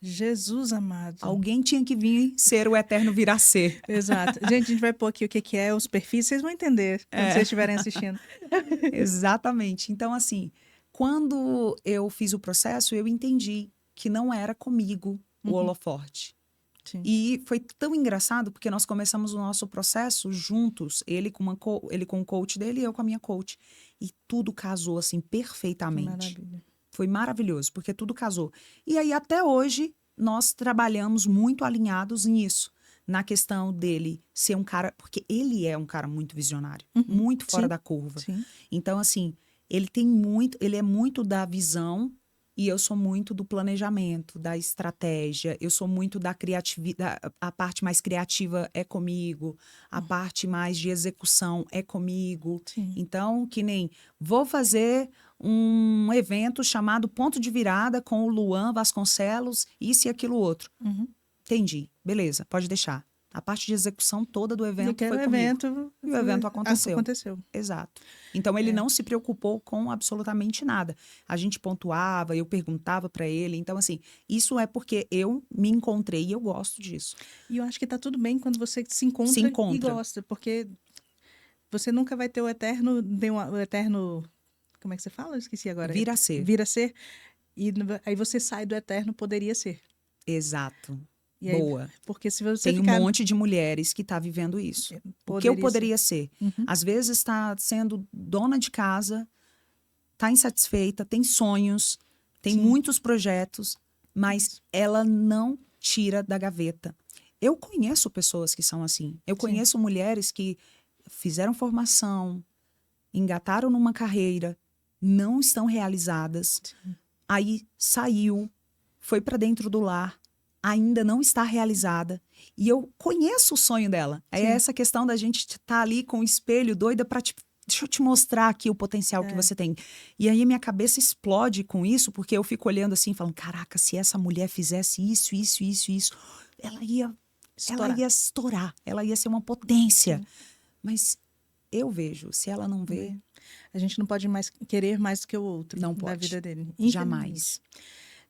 Jesus amado. Alguém tinha que vir ser o eterno vir a ser. Exato. Gente, a gente vai pôr aqui o que é os perfis, vocês vão entender quando vocês estiverem assistindo. Exatamente. Então, assim, quando eu fiz o processo, eu entendi que não era comigo o holofote. Sim. E foi tão engraçado porque nós começamos o nosso processo juntos, ele com ele com o coach dele e eu com a minha coach. E tudo casou assim Que perfeitamente. maravilha. Foi maravilhoso, porque tudo casou. E aí até hoje nós trabalhamos muito alinhados nisso, na questão dele ser um cara, porque ele é um cara muito visionário, muito fora Sim. da curva. Sim. Então assim, ele é muito da visão. E eu sou muito do planejamento, da estratégia. Eu sou muito da criatividade. A parte mais criativa é comigo. A parte mais de execução é comigo. Sim. Então, que nem vou fazer um evento chamado Ponto de Virada com o Luan Vasconcelos, isso e aquilo outro. Entendi. Beleza, pode deixar. A parte de execução toda do evento foi comigo. E o evento aconteceu. Aconteceu. Exato. Então, ele não se preocupou com absolutamente nada. A gente pontuava, eu perguntava para ele. Então, assim, isso é porque eu me encontrei e eu gosto disso. E eu acho que tá tudo bem quando você se encontra, e gosta, porque você nunca vai ter o eterno, como é que você fala? Eu esqueci agora. Vir a ser. Vir a ser. E aí você sai do eterno poderia ser. Exato. E aí, Boa. porque se você Tem ficar... um monte de mulheres que tá vivendo isso. O que eu poderia ser? Às vezes está sendo dona de casa, tá insatisfeita, tem sonhos, tem muitos projetos, mas ela não tira da gaveta. Eu conheço pessoas que são assim. Eu conheço mulheres que fizeram formação, engataram numa carreira, não estão realizadas. Aí saiu, foi para dentro do lar, ainda não está realizada. E eu conheço o sonho dela. É essa questão da gente estar ali com o espelho doida para deixa eu te mostrar aqui o potencial que você tem. E aí minha cabeça explode com isso, porque eu fico olhando assim, falando, caraca, se essa mulher fizesse isso, ela ia estourar, ela ia ser uma potência. Mas eu vejo, se ela não vê... A gente não pode mais querer mais do que o outro Não da pode. vida dele. Jamais.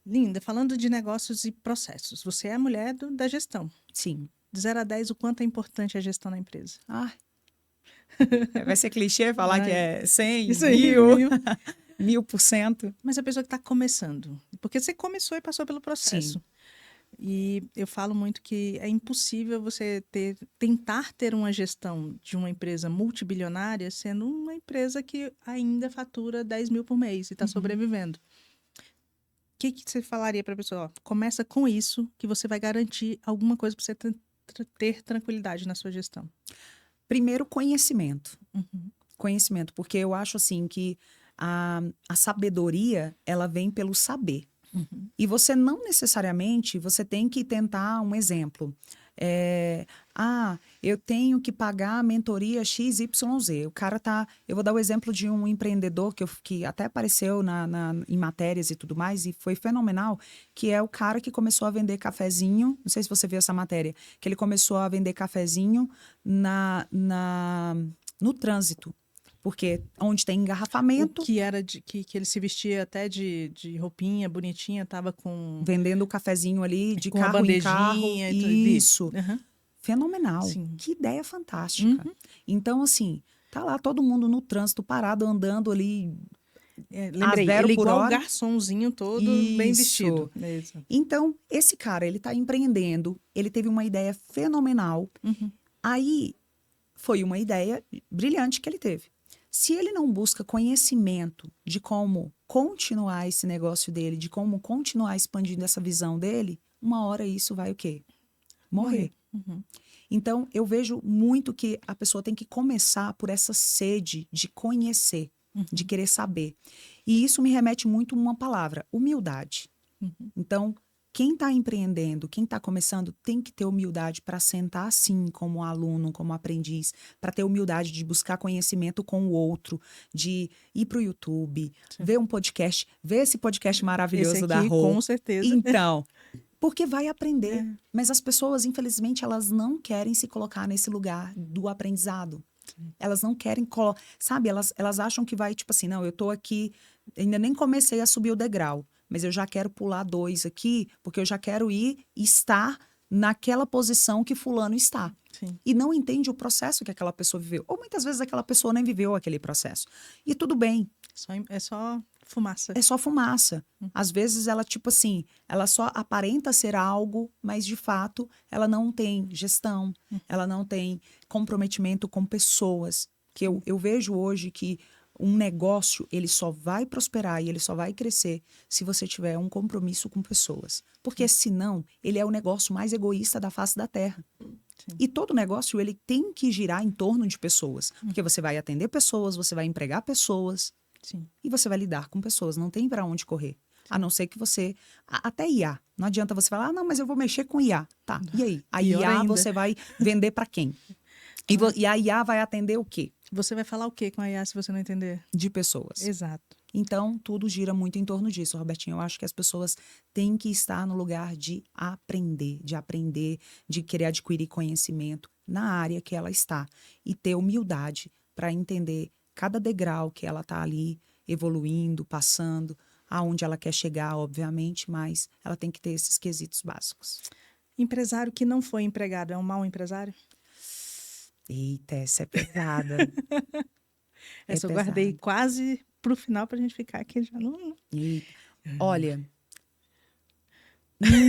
Linda, falando de negócios e processos, você é a mulher da gestão. Sim. De 0 a 10, o quanto é importante a gestão na empresa? Vai ser clichê falar que é 100, Isso aí, 1000%. Mas a pessoa que está começando, porque você começou e passou pelo processo. Sim. E eu falo muito que é impossível você tentar ter uma gestão de uma empresa multibilionária sendo uma empresa que ainda fatura 10 mil por mês e está sobrevivendo. O que você falaria para a pessoa? Ó, começa com isso, que você vai garantir alguma coisa para você ter tranquilidade na sua gestão. Primeiro, conhecimento. Conhecimento, porque eu acho assim que a sabedoria, ela vem pelo saber. E você não necessariamente, você tem que tentar um exemplo. Eu tenho que pagar a mentoria XYZ. O cara tá... Eu vou dar o exemplo de um empreendedor que até apareceu em matérias e tudo mais, e foi fenomenal, que é o cara que começou a vender cafezinho. Não sei se você viu essa matéria. Que ele começou a vender cafezinho no trânsito. Porque onde tem engarrafamento... O que era que ele se vestia até de roupinha bonitinha, tava com... Vendendo o cafezinho ali de com carro em carro. bandejinha. Isso. Fenomenal. Sim. Que ideia fantástica. Então, assim, tá lá todo mundo no trânsito, parado, andando ali... lembrei, ele igual o garçomzinho todo bem vestido. Isso. Então, esse cara, ele tá empreendendo, ele teve uma ideia fenomenal. Aí, foi uma ideia brilhante que ele teve. Se ele não busca conhecimento de como continuar esse negócio dele, de como continuar expandindo essa visão dele, uma hora isso vai o quê? Morrer. Então, eu vejo muito que a pessoa tem que começar por essa sede de conhecer, de querer saber. E isso me remete muito a uma palavra, humildade. Então, quem está empreendendo, quem está começando, tem que ter humildade para sentar assim, como aluno, como aprendiz, para ter humildade de buscar conhecimento com o outro, de ir para o YouTube, ver um podcast, ver esse podcast maravilhoso esse aqui, da Rô. Com certeza. Então, porque vai aprender. Mas as pessoas, infelizmente, elas não querem se colocar nesse lugar do aprendizado. Elas não querem, sabe? Elas acham que vai, tipo assim, não, eu tô aqui, ainda nem comecei a subir o degrau, mas eu já quero pular 2 aqui, porque eu já quero estar naquela posição que fulano está. E não entende o processo que aquela pessoa viveu. Ou muitas vezes aquela pessoa nem viveu aquele processo. E tudo bem. É só fumaça. É só fumaça. Às vezes ela, tipo assim, ela só aparenta ser algo, mas de fato ela não tem gestão, ela não tem comprometimento com pessoas. Que eu vejo hoje que um negócio, ele só vai prosperar e ele só vai crescer se você tiver um compromisso com pessoas. Porque senão, ele é o negócio mais egoísta da face da Terra. Sim. E todo negócio, ele tem que girar em torno de pessoas. Porque você vai atender pessoas, você vai empregar pessoas. Sim. E você vai lidar com pessoas, não tem para onde correr. A não ser que você... Até IA. Não adianta você falar, não, mas eu vou mexer com IA. Tá, e aí? A Pior IA ainda. você vai vender para quem? E a IA vai atender o quê? Você vai falar o quê com a IA se você não entender? De pessoas. Exato. Então, tudo gira muito em torno disso, Robertinho. Eu acho que as pessoas têm que estar no lugar de aprender, de querer adquirir conhecimento na área que ela está e ter humildade para entender cada degrau que ela está ali evoluindo, passando, aonde ela quer chegar, obviamente, mas ela tem que ter esses quesitos básicos. Empresário que não foi empregado é um mau empresário? Eita, essa é pesada. Essa eu guardei quase pro final pra gente ficar aqui já. Eita. Olha,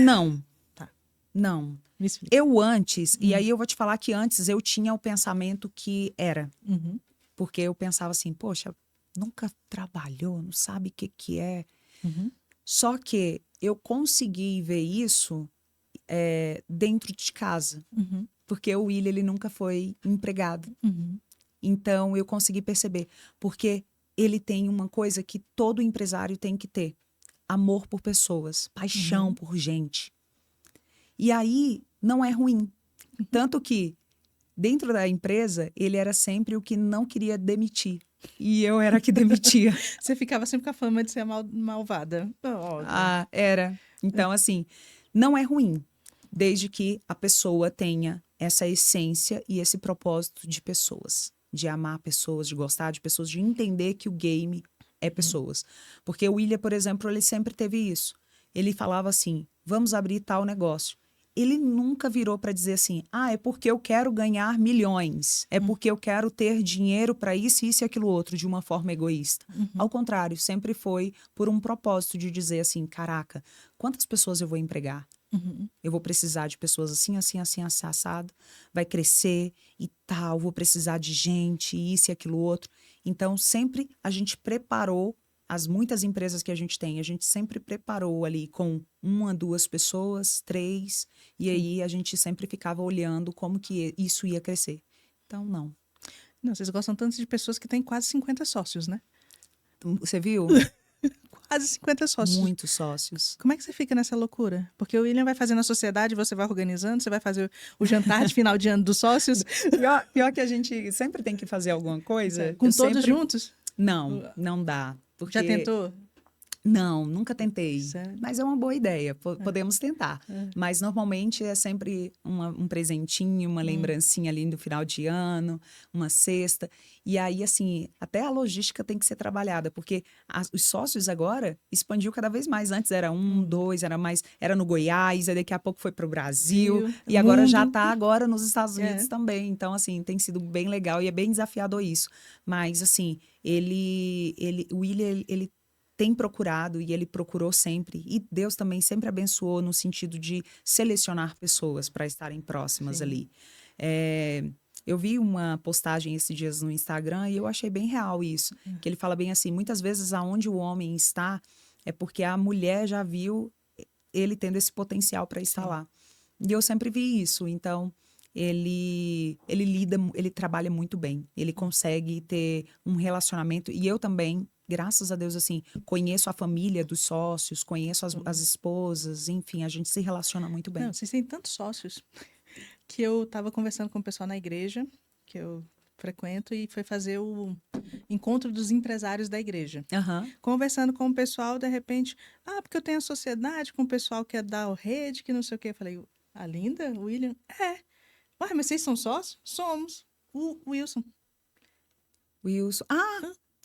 não. Tá. Não. Me explica. Eu antes, e aí eu vou te falar que antes eu tinha o pensamento que era. Uhum. Porque eu pensava assim, poxa, nunca trabalhou, não sabe o que que é. Uhum. Só que eu consegui ver isso dentro de casa. Uhum. Porque o William, ele nunca foi empregado. Uhum. Então, eu consegui perceber. Porque ele tem uma coisa que todo empresário tem que ter. Amor por pessoas, paixão por gente. E aí, não é ruim. Tanto que, dentro da empresa, ele era sempre o que não queria demitir. E eu era a que demitia. Você ficava sempre com a fama de ser malvada. Óbvio. Ah, era. Então, assim, não é ruim. Desde que a pessoa tenha essa essência e esse propósito de pessoas. De amar pessoas, de gostar de pessoas, de entender que o game é pessoas. Porque o William, por exemplo, ele sempre teve isso. Ele falava assim, vamos abrir tal negócio. Ele nunca virou para dizer assim, é porque eu quero ganhar milhões. É porque eu quero ter dinheiro para isso e aquilo outro, de uma forma egoísta. Ao contrário, sempre foi por um propósito de dizer assim, caraca, quantas pessoas eu vou empregar? Eu vou precisar de pessoas assim, assim, assim, assado. Vai crescer e tal. Vou precisar de gente, isso e aquilo outro. Então, sempre a gente preparou as muitas empresas que a gente sempre preparou ali com 1, 2 pessoas, 3. E aí, a gente sempre ficava olhando como que isso ia crescer. Então, não. Não, vocês gostam tanto de pessoas que têm quase 50 sócios, né? Você viu? Quase 50 sócios. Muitos sócios. Como é que você fica nessa loucura? Porque o William vai fazendo a sociedade, você vai organizando, você vai fazer o jantar de final de ano dos sócios. Pior que a gente sempre tem que fazer alguma coisa. Com todos juntos? Não, não dá. Porque... Já tentou? Não, nunca tentei. Sério? Mas é uma boa ideia, podemos tentar. Mas normalmente é sempre um presentinho, uma lembrancinha ali no final de ano, uma cesta. E aí, assim, até a logística tem que ser trabalhada, porque os sócios agora expandiu cada vez mais. Antes era 1, 2, era no Goiás, aí daqui a pouco foi para o Brasil. E agora já está agora nos Estados Unidos também. Então, assim, tem sido bem legal e é bem desafiador isso. Mas, assim, o William, ele tem procurado e ele procurou sempre. E Deus também sempre abençoou no sentido de selecionar pessoas para estarem próximas ali. Eu vi uma postagem esses dias no Instagram e eu achei bem real isso. Que ele fala bem assim, muitas vezes aonde o homem está é porque a mulher já viu ele tendo esse potencial para estar lá. E eu sempre vi isso. Então, ele trabalha muito bem. Ele consegue ter um relacionamento. E eu também, graças a Deus, assim, conheço a família dos sócios, conheço as esposas, enfim, a gente se relaciona muito bem. Não, vocês têm tantos sócios que eu estava conversando com o pessoal na igreja, que eu frequento, e foi fazer o encontro dos empresários da igreja. Conversando com o pessoal, de repente, porque eu tenho a sociedade com o pessoal que é da rede, que não sei o quê. Eu falei, a Linda, o William? Mas vocês são sócios? Somos. O Wilson. Wilson.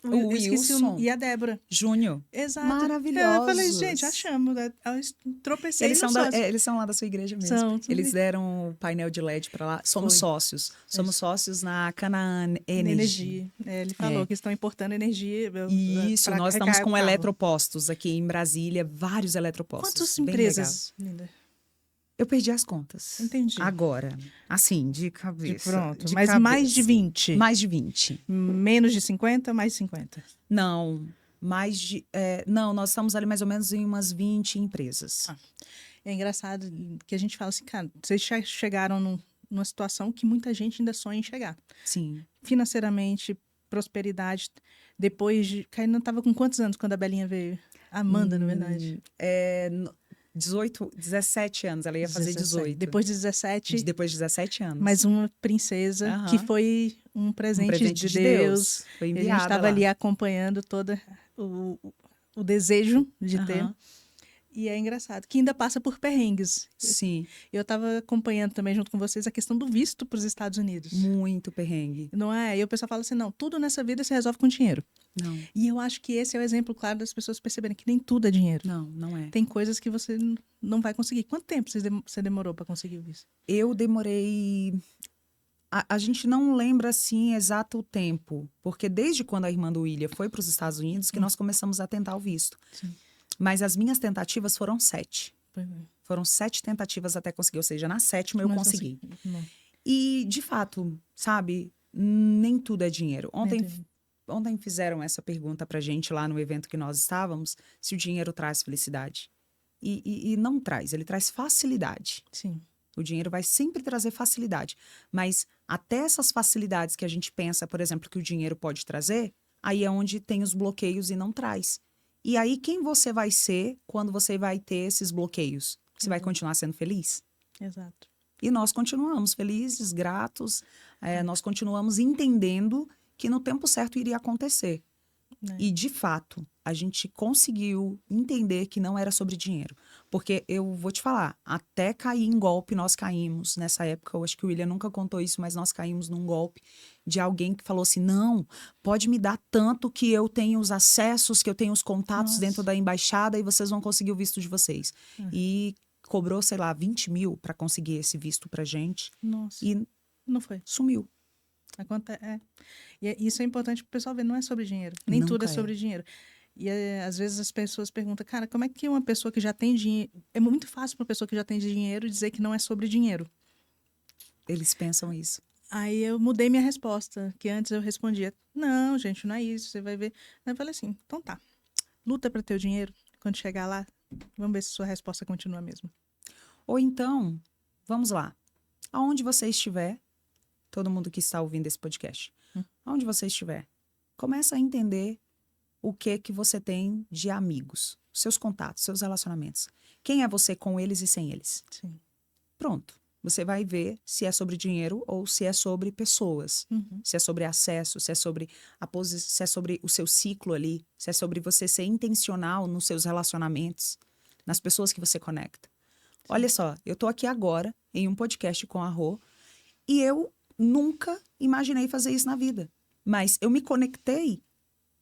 O eu esqueci Wilson. e a Débora. Júnior. Exato. Maravilhosos. Eu falei, gente, achamos. Né? Eu tropecei Eles no são, sócio. eles são lá da sua igreja mesmo. São. Eles deram o painel de LED para lá. Somos Foi. sócios. Somos sócios na Canaan Energy. Ele falou que estão importando energia. Isso, pra nós carregar estamos o com carro. eletropostos aqui em Brasília, vários eletropostos. Quantas bem empresas, legal. Linda? Eu perdi as contas. Entendi. Agora, assim, de cabeça. Pronto, de mas cabeça. mais de 20? Mais de 20. Menos de 50, mais de 50? Não, mais de... não, nós estamos ali mais ou menos em umas 20 empresas. É engraçado que a gente fala assim, cara, vocês chegaram numa situação que muita gente ainda sonha em chegar. Sim. Financeiramente, prosperidade. Depois de... Caína estava com quantos anos quando a Belinha veio? Amanda, na verdade. 17 anos, ela ia fazer 18. Depois de 17. Depois de 17 anos. Mais uma princesa que foi um presente de Deus. Foi E enviada a gente estava lá. ali acompanhando todo o desejo de ter. E é engraçado, que ainda passa por perrengues. Sim. Eu estava acompanhando também, junto com vocês, a questão do visto para os Estados Unidos. Muito perrengue. Não é? E o pessoal fala assim, não, tudo nessa vida se resolve com dinheiro. Não. E eu acho que esse é o exemplo claro das pessoas perceberem que nem tudo é dinheiro. Não, não é. Tem coisas que você não vai conseguir. Quanto tempo você demorou para conseguir o visto? Eu demorei... A gente não lembra, assim, exato o tempo. Porque desde quando a irmã do William foi para os Estados Unidos que nós começamos a tentar o visto. Sim. Mas as minhas tentativas foram 7. Foram 7 tentativas até conseguir. Ou seja, na 7ª eu consegui. E, de fato, sabe, nem tudo é dinheiro. Ontem fizeram essa pergunta pra gente lá no evento que nós estávamos, se o dinheiro traz felicidade. E não traz, ele traz facilidade. Sim. O dinheiro vai sempre trazer facilidade. Mas até essas facilidades que a gente pensa, por exemplo, que o dinheiro pode trazer, aí é onde tem os bloqueios e não traz. E aí, quem você vai ser quando você vai ter esses bloqueios? Você vai continuar sendo feliz? Exato. E nós continuamos felizes, gratos, nós continuamos entendendo que no tempo certo iria acontecer. E, de fato, a gente conseguiu entender que não era sobre dinheiro. Porque eu vou te falar, até cair em golpe, nós caímos. Nessa época, eu acho que o William nunca contou isso, mas nós caímos num golpe de alguém que falou assim, não, pode me dar tanto que eu tenho os acessos, que eu tenho os contatos dentro da embaixada e vocês vão conseguir o visto de vocês. E cobrou, sei lá, 20 mil para conseguir esse visto pra gente. Nossa. E não foi. Sumiu. E isso é importante para o pessoal ver, não é sobre dinheiro. Nem Nunca tudo é sobre dinheiro. E às vezes as pessoas perguntam, cara, como é que uma pessoa que já tem dinheiro... É muito fácil para uma pessoa que já tem dinheiro dizer que não é sobre dinheiro. Eles pensam isso. Aí eu mudei minha resposta, que antes eu respondia, não, gente, não é isso, você vai ver. Aí eu falei assim, então tá, luta para ter o dinheiro, quando chegar lá, vamos ver se sua resposta continua a mesma. Ou então, vamos lá, aonde você estiver, todo mundo que está ouvindo esse podcast, aonde você estiver, começa a entender o que você tem de amigos, seus contatos, seus relacionamentos. Quem é você com eles e sem eles? Sim. Pronto. Você vai ver se é sobre dinheiro ou se é sobre pessoas. Se é sobre acesso, se é sobre se é sobre o seu ciclo ali, se é sobre você ser intencional nos seus relacionamentos, nas pessoas que você conecta. Sim. Olha só, eu tô aqui agora em um podcast com a Rô e eu nunca imaginei fazer isso na vida. Mas eu me conectei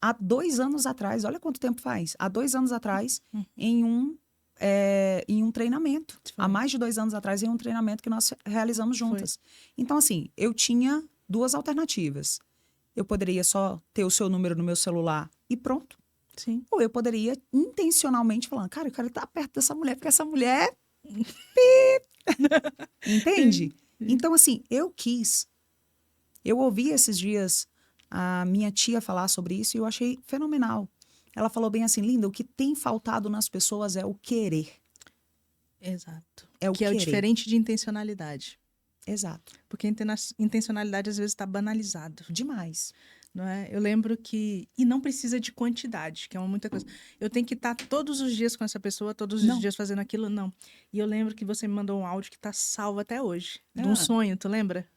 há 2 anos atrás, olha quanto tempo faz, há 2 anos atrás, em um treinamento. Há mais de 2 anos atrás, em um treinamento que nós realizamos juntas. Então, assim, eu tinha 2 alternativas. Eu poderia só ter o seu número no meu celular e pronto. Sim. Ou eu poderia intencionalmente falar, cara, eu quero estar perto dessa mulher, porque essa mulher... Entende? Então, assim, eu quis. Eu ouvi esses dias a minha tia falar sobre isso e eu achei fenomenal. Ela falou bem assim, Linda, o que tem faltado nas pessoas é o querer. Exato. É o que querer. É o diferente de intencionalidade. Exato. Porque intencionalidade às vezes está banalizado. Demais. Não é? Eu lembro que... E não precisa de quantidade, que é muita coisa. Eu tenho que estar todos os dias com essa pessoa, todos os dias fazendo aquilo, não. E eu lembro que você me mandou um áudio que está salvo até hoje. De um sonho, tu lembra?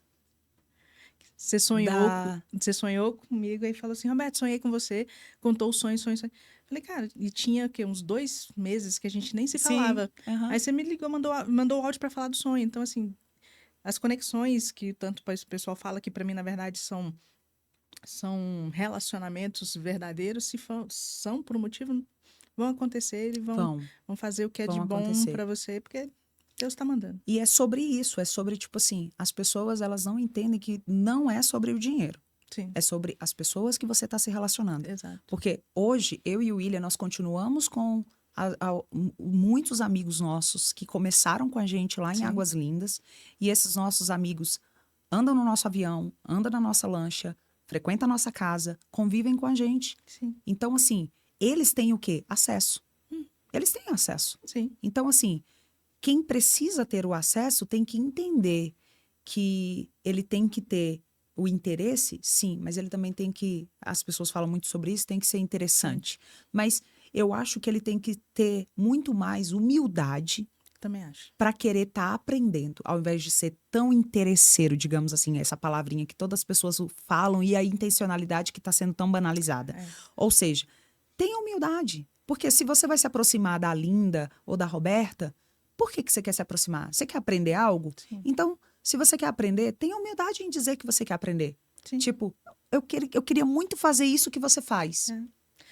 Você sonhou comigo e falou assim, Roberto, sonhei com você, contou o sonho. Falei, cara, e tinha o quê? Uns 2 meses que a gente nem se falava. Aí você me ligou, mandou o áudio para falar do sonho. Então, assim, as conexões que tanto o pessoal fala que para mim, na verdade, são são relacionamentos verdadeiros, se são por um motivo, vão acontecer e vão fazer o que é de bom para você, porque Deus está mandando. E é sobre isso, é sobre, tipo assim, as pessoas, elas não entendem que não é sobre o dinheiro. Sim. É sobre as pessoas que você está se relacionando. Exato. Porque hoje, eu e o William, nós continuamos com muitos amigos nossos que começaram com a gente lá em Águas Lindas. E esses nossos amigos andam no nosso avião, andam na nossa lancha, frequentam a nossa casa, convivem com a gente. Sim. Então, assim, eles têm o quê? Acesso. Eles têm acesso. Sim. Então, assim, quem precisa ter o acesso tem que entender que ele tem que ter o interesse, sim, mas ele também tem que, as pessoas falam muito sobre isso, tem que ser interessante. Mas eu acho que ele tem que ter muito mais humildade. Também acho. Para querer estar aprendendo, ao invés de ser tão interesseiro, digamos assim, essa palavrinha que todas as pessoas falam e a intencionalidade que está sendo tão banalizada. Ou seja, tenha humildade. Porque se você vai se aproximar da Linda ou da Roberta, por que você quer se aproximar? Você quer aprender algo? Sim. Então, se você quer aprender, tenha humildade em dizer que você quer aprender. Sim. Tipo, eu queria muito fazer isso que você faz.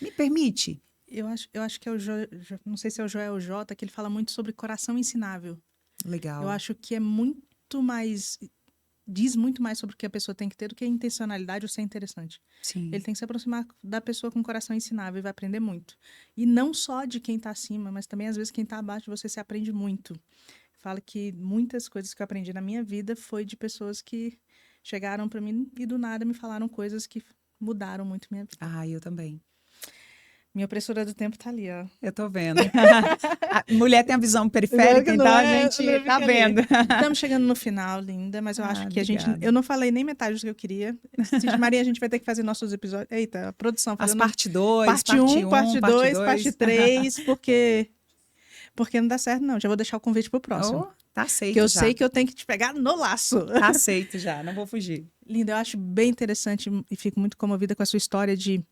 Me permite? Eu acho que é não sei se é o Joel J, que ele fala muito sobre coração ensinável. Legal. Eu acho que é muito mais... Diz muito mais sobre o que a pessoa tem que ter do que a intencionalidade ou ser interessante. Sim. Ele tem que se aproximar da pessoa com coração ensinável e vai aprender muito. E não só de quem está acima, mas também, às vezes, quem está abaixo de você se aprende muito. Fala que muitas coisas que eu aprendi na minha vida foi de pessoas que chegaram para mim e do nada me falaram coisas que mudaram muito minha vida. Ah, eu também. Minha opressora do tempo tá ali, ó. Eu tô vendo. A mulher tem a visão periférica, então a gente tá vendo. Estamos chegando no final, linda, mas eu acho que eu não falei nem metade do que eu queria. Maria, a gente vai ter que fazer nossos episódios. Eita, a produção fazendo parte 2, parte 1, parte 2, parte 3, porque não dá certo, não. Já vou deixar o convite pro próximo. Tá aceito. Porque eu sei que eu tenho que te pegar no laço. Tá aceito já, não vou fugir. Linda, eu acho bem interessante e fico muito comovida com a sua história de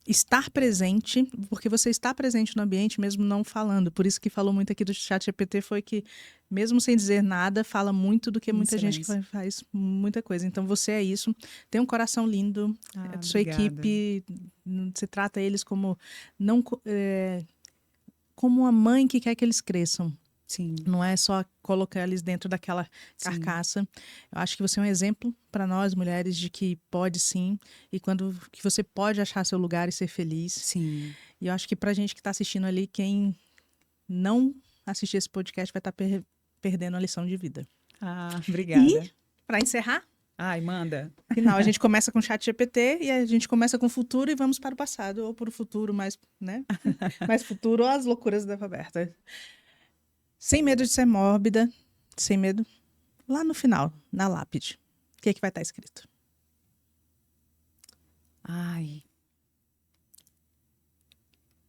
estar presente, porque você está presente no ambiente mesmo não falando. Por isso que falou muito aqui do ChatGPT foi que, mesmo sem dizer nada, fala muito do que muita gente que faz muita coisa. Então, você é isso. Tem um coração lindo. Sua equipe, você trata eles como como uma mãe que quer que eles cresçam. Sim. Não é só colocar eles dentro daquela carcaça. Eu acho que você é um exemplo para nós, mulheres, de que pode sim. E que você pode achar seu lugar e ser feliz. Sim. E eu acho que pra gente que está assistindo ali, quem não assistir esse podcast vai estar perdendo a lição de vida. Ah, obrigada. E, para encerrar... Ai, manda. Final, a gente começa com o ChatGPT e a gente começa com o futuro e vamos para o passado. Ou para o futuro mais, né? mais futuro, ou as loucuras da Roberta. Sem medo de ser mórbida, sem medo, lá no final, na lápide, o que vai estar escrito? Ai.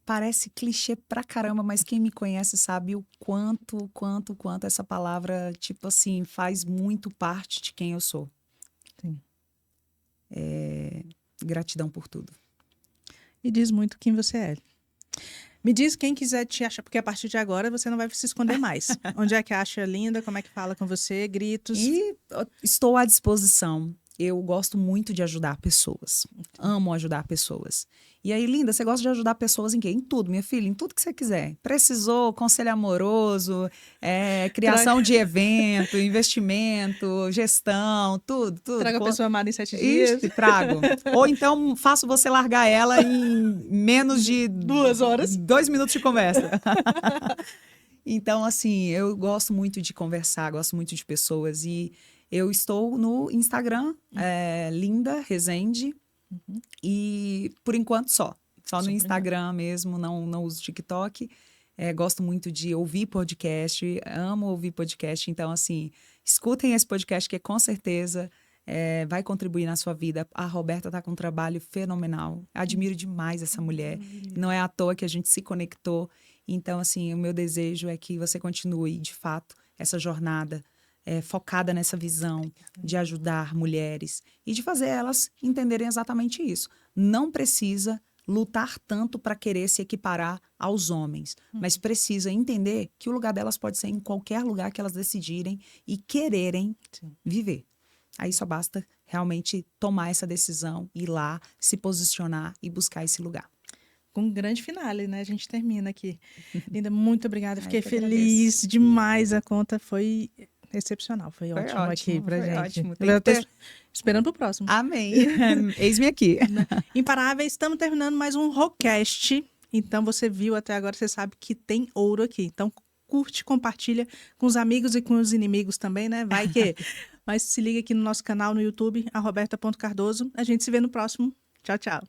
Parece clichê pra caramba, mas quem me conhece sabe o quanto essa palavra, tipo assim, faz muito parte de quem eu sou. Sim. Gratidão por tudo. E diz muito quem você é. Me diz quem quiser te achar, porque a partir de agora você não vai se esconder mais. Onde é que acha Linda? Como é que fala com você? Gritos? E estou à disposição. Eu gosto muito de ajudar pessoas. Amo ajudar pessoas. E aí, Linda, você gosta de ajudar pessoas em quê? Em tudo, minha filha, em tudo que você quiser. Precisou, conselho amoroso, criação de evento, investimento, gestão, tudo. Traga a pessoa amada em 7 dias. Trago. Ou então faço você largar ela em menos de 2 horas. 2 minutos de conversa. Então, assim, eu gosto muito de conversar, gosto muito de pessoas. E eu estou no Instagram, Linda Rezende. Uhum. E por enquanto só no Instagram mesmo, não uso TikTok. Gosto muito de ouvir podcast, amo ouvir podcast. Então, assim, escutem esse podcast que com certeza vai contribuir na sua vida. A Roberta está com um trabalho fenomenal. Admiro demais essa mulher. Não é à toa que a gente se conectou. Então, assim, o meu desejo é que você continue, de fato, essa jornada focada nessa visão de ajudar mulheres e de fazer elas entenderem exatamente isso. Não precisa lutar tanto para querer se equiparar aos homens, mas precisa entender que o lugar delas pode ser em qualquer lugar que elas decidirem e quererem viver. Aí só basta realmente tomar essa decisão, ir lá, se posicionar e buscar esse lugar. Com um grande finale, né? A gente termina aqui. Linda, muito obrigada. Fiquei que feliz agradeço. demais. A conta foi excepcional. Foi Foi ótimo aqui pra foi gente. ótimo. Eu Tem que tô ter... esperando pro próximo. Amém. Eis-me aqui. Imparáveis, estamos terminando mais um Rocast. Então, você viu até agora, você sabe que tem ouro aqui. Então, curte, compartilha com os amigos e com os inimigos também, né? Vai que... Mas se liga aqui no nosso canal no YouTube, a Roberta.Cardoso. A gente se vê no próximo. Tchau, tchau.